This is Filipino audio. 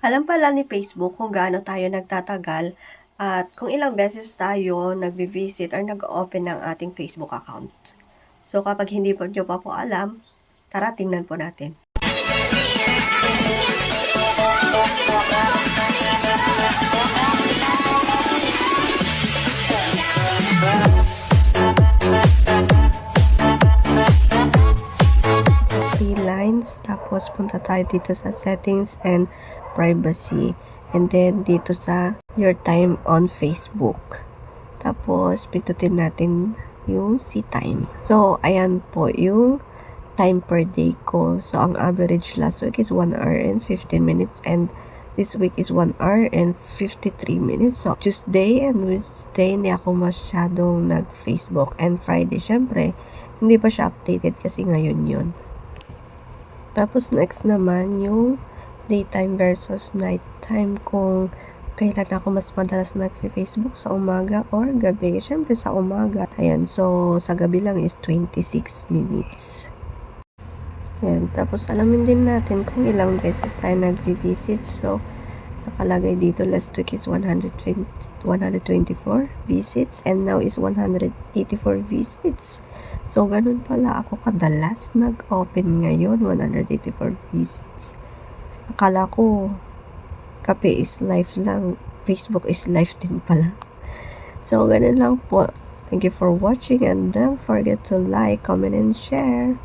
Alam pala ni Facebook kung gaano tayo nagtatagal at kung ilang beses tayo nagvi-visit or nag-open ng ating Facebook account. So kapag hindi po nyo pa po alam, tara tingnan po natin. Three lines, tapos punta tayo dito sa settings and privacy. And then dito sa your time on Facebook. Tapos pindutin natin yung see time. So ayan po yung time per day ko. So ang average last week is 1 hour and 15 minutes and this week is 1 hour and 53 minutes. So Tuesday and Wednesday hindi ako masyadong nag-Facebook, and Friday syempre hindi pa siya updated kasi ngayon yun. Tapos next naman yung daytime versus nighttime, kung kailan ako mas madalas nag-Facebook, sa umaga or gabi. Syempre sa umaga. Ayan, so sa gabi lang is 26 minutes. Ayan, tapos alamin din natin kung ilang beses tayo nag-visit. So nakalagay dito last week is 124 visits and now is 184 visits. So, ganun pala ako kadalas nag-open ngayon, 184 visits. Akala ko, kape is life lang, Facebook is life din pala. So, ganun lang po. Thank you for watching and don't forget to like, comment, and share.